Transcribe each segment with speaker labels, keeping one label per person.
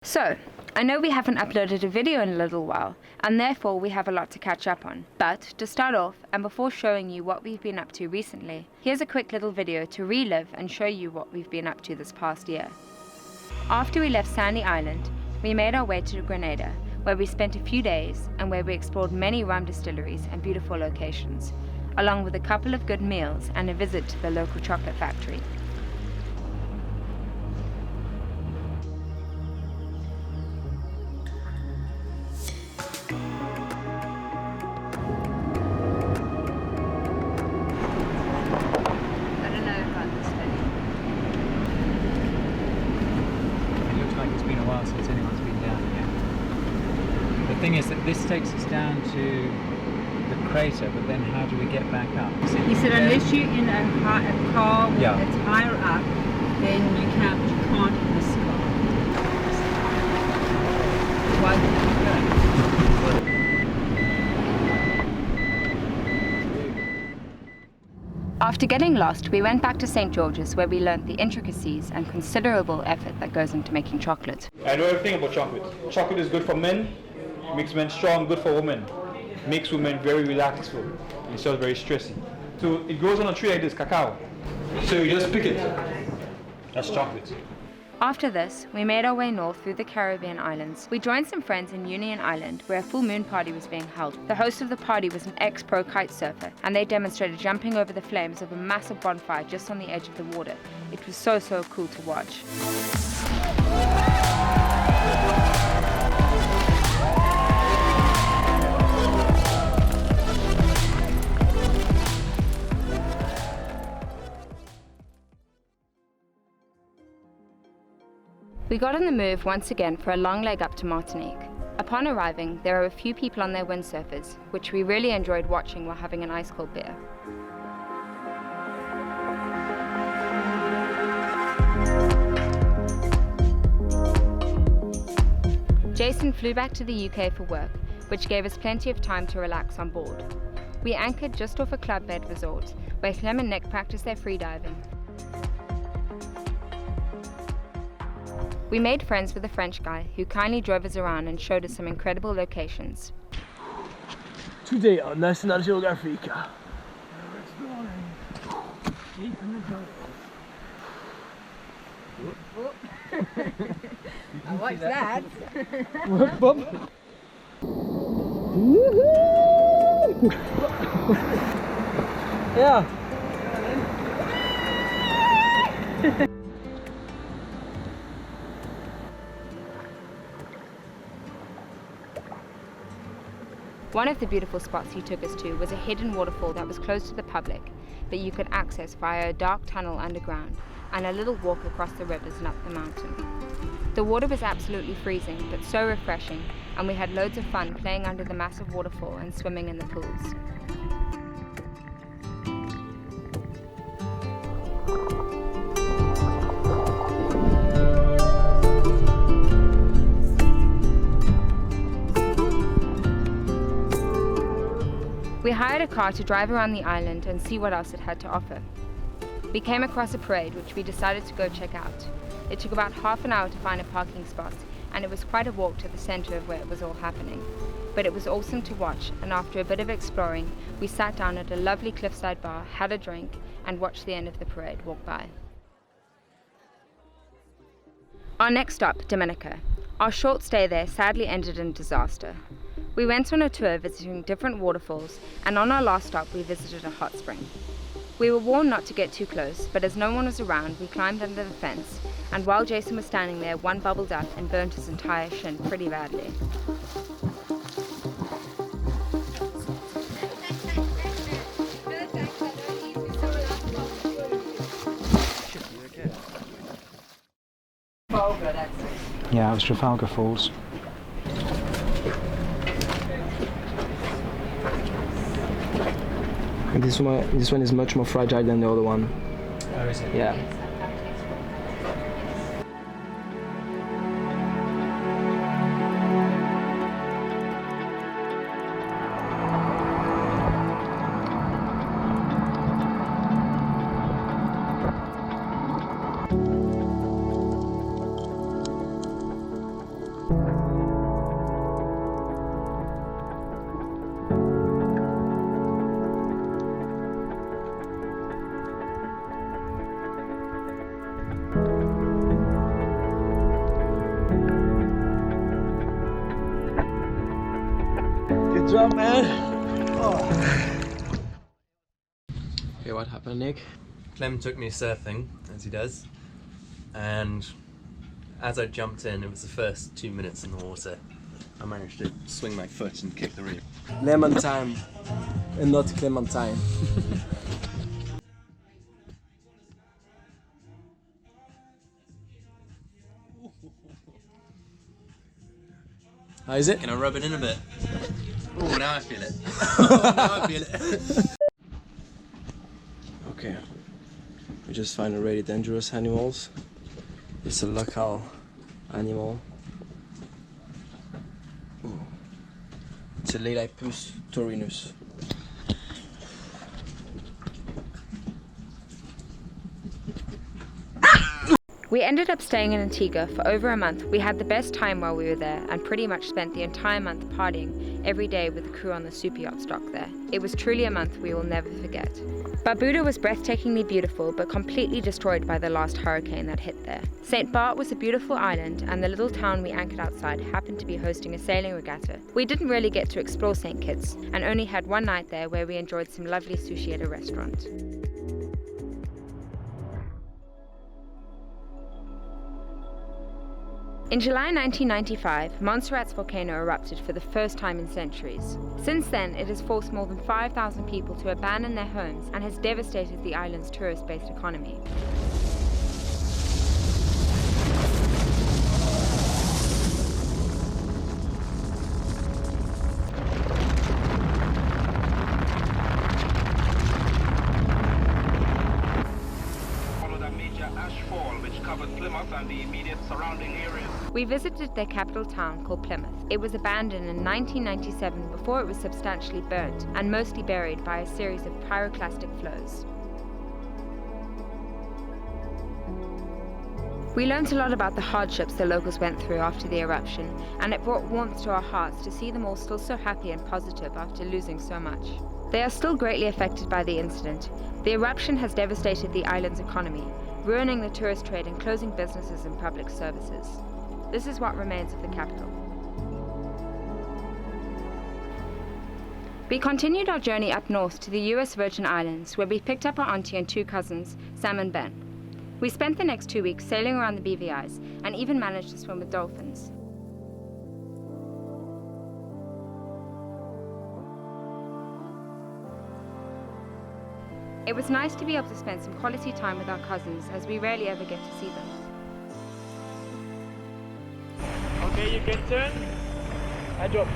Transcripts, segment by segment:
Speaker 1: So, I know we haven't uploaded a video in a little while, and therefore we have a lot to catch up on. But, to start off, and before showing you what we've been up to recently, here's a quick little video to relive and show you what we've been up to this past year. After we left Sandy Island, we made our way to Grenada, where we spent a few days and where we explored many rum distilleries and beautiful locations, along with a couple of good meals and a visit to the local chocolate factory.
Speaker 2: Since anyone's been down here. The thing is that this takes us down to the crater, but then how do we get back up?
Speaker 3: He said unless you're in a car that's higher up, then you can't in this car. Why did you
Speaker 1: After getting lost, we went back to St George's, where we learnt the intricacies and considerable effort that goes into making chocolate.
Speaker 4: I know everything about chocolate. Chocolate is good for men, makes men strong, good for women, makes women very relaxful, and it's very stressy. So it grows on a tree like this, cacao. So you just pick it. That's chocolate.
Speaker 1: After this, we made our way north through the Caribbean islands. We joined some friends in Union Island, where a full moon party was being held. The host of the party was an ex-pro kite surfer, and they demonstrated jumping over the flames of a massive bonfire just on the edge of the water. It was so cool to watch. We got on the move once again for a long leg up to Martinique. Upon arriving, there were a few people on their windsurfers, which we really enjoyed watching while having an ice cold beer. Jason flew back to the UK for work, which gave us plenty of time to relax on board. We anchored just off a club bed resort, where Clem and Nick practiced their freediving. We made friends with a French guy who kindly drove us around and showed us some incredible locations.
Speaker 5: Today on National Geographic, we're exploring deep in the jungle.
Speaker 3: I watch that.
Speaker 5: Yeah.
Speaker 1: One of the beautiful spots he took us to was a hidden waterfall that was closed to the public, but you could access via a dark tunnel underground and a little walk across the rivers and up the mountain. The water was absolutely freezing, but so refreshing, and we had loads of fun playing under the massive waterfall and swimming in the pools. We hired a car to drive around the island and see what else it had to offer. We came across a parade which we decided to go check out. It took about half an hour to find a parking spot, and it was quite a walk to the center of where it was all happening. But it was awesome to watch, and after a bit of exploring, we sat down at a lovely cliffside bar, had a drink, and watched the end of the parade walk by. Our next stop, Dominica. Our short stay there sadly ended in disaster. We went on a tour visiting different waterfalls, and on our last stop we visited a hot spring. We were warned not to get too close, but as no one was around, we climbed under the fence, and while Jason was standing there, one bubbled up and burnt his entire shin pretty badly.
Speaker 2: Yeah, it was Trafalgar Falls.
Speaker 5: And this one is much more fragile than the other one.
Speaker 2: Oh, is it?
Speaker 5: Yeah. What's up, man? Oh. Okay, what happened, Nick?
Speaker 6: Clem took me surfing, as he does, and as I jumped in, it was the first 2 minutes in the water. I managed to swing my foot and kick the reef.
Speaker 5: Lemon time, and not Clementine. How is it?
Speaker 6: Can I rub it in a bit? Oh, now I feel it. Now I feel it.
Speaker 5: Okay, we just find a really dangerous animals. It's a local animal. Ooh. It's a Lelipus taurinus.
Speaker 1: We ended up staying in Antigua for over a month. We had the best time while we were there and pretty much spent the entire month partying every day with the crew on the super yacht stock there. It was truly a month we will never forget. Barbuda was breathtakingly beautiful but completely destroyed by the last hurricane that hit there. St. Bart was a beautiful island and the little town we anchored outside happened to be hosting a sailing regatta. We didn't really get to explore St. Kitts and only had one night there where we enjoyed some lovely sushi at a restaurant. In July 1995, Montserrat's volcano erupted for the first time in centuries. Since then, it has forced more than 5,000 people to abandon their homes and has devastated the island's tourist-based economy.
Speaker 7: Followed a major ash fall which covered Plymouth and the immediate surrounding areas.
Speaker 1: We visited their capital town called Plymouth. It was abandoned in 1997 before it was substantially burnt and mostly buried by a series of pyroclastic flows. We learnt a lot about the hardships the locals went through after the eruption, and it brought warmth to our hearts to see them all still so happy and positive after losing so much. They are still greatly affected by the incident. The eruption has devastated the island's economy, ruining the tourist trade and closing businesses and public services. This is what remains of the capital. We continued our journey up north to the US Virgin Islands, where we picked up our auntie and two cousins, Sam and Ben. We spent the next 2 weeks sailing around the BVIs and even managed to swim with dolphins. It was nice to be able to spend some quality time with our cousins, as we rarely ever get to see them.
Speaker 5: Okay, you can turn. I drop.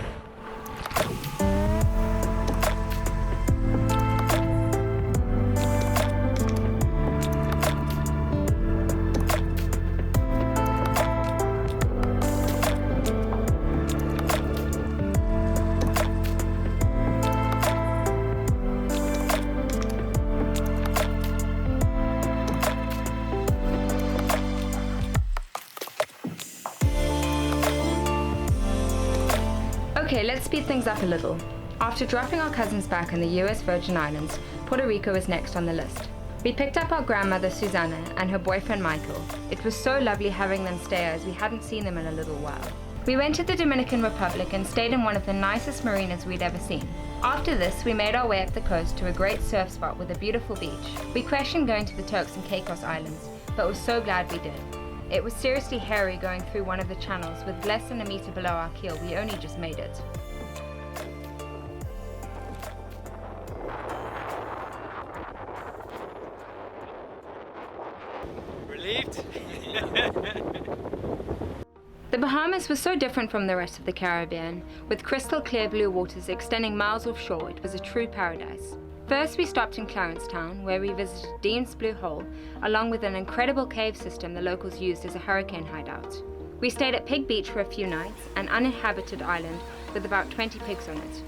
Speaker 1: Okay, let's speed things up a little. After dropping our cousins back in the US Virgin Islands, Puerto Rico was next on the list. We picked up our grandmother Susanna and her boyfriend Michael. It was so lovely having them stay as we hadn't seen them in a little while. We went to the Dominican Republic and stayed in one of the nicest marinas we'd ever seen. After this, we made our way up the coast to a great surf spot with a beautiful beach. We questioned going to the Turks and Caicos Islands, but were so glad we did. It was seriously hairy going through one of the channels with less than a meter below our keel. We only just made it.
Speaker 6: Relieved?
Speaker 1: The Bahamas was so different from the rest of the Caribbean. With crystal clear blue waters extending miles offshore, it was a true paradise. First, we stopped in Clarence Town, where we visited Dean's Blue Hole, along with an incredible cave system the locals used as a hurricane hideout. We stayed at Pig Beach for a few nights, an uninhabited island with about 20 pigs on it.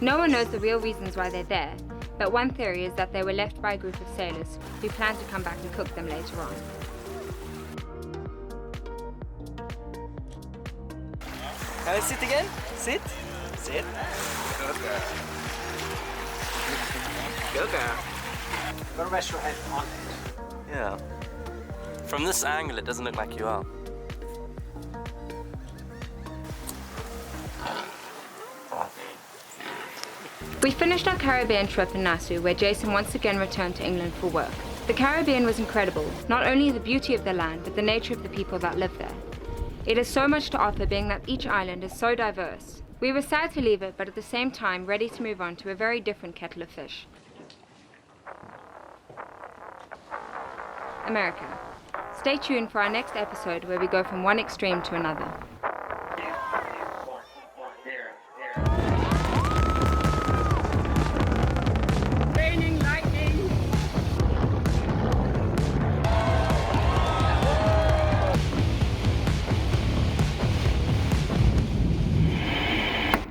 Speaker 1: No one knows the real reasons why they're there, but one theory is that they were left by a group of sailors who plan to come back and cook them later on.
Speaker 5: Can I sit again? Sit. Sit.
Speaker 6: Good girl. Good girl.
Speaker 8: Gotta rest your head on it.
Speaker 6: Yeah. From this angle, it doesn't look like you are.
Speaker 1: We finished our Caribbean trip in Nassau, where Jason once again returned to England for work. The Caribbean was incredible, not only the beauty of the land, but the nature of the people that live there. It has so much to offer, being that each island is so diverse. We were sad to leave it, but at the same time ready to move on to a very different kettle of fish. America. Stay tuned for our next episode where we go from one extreme to another.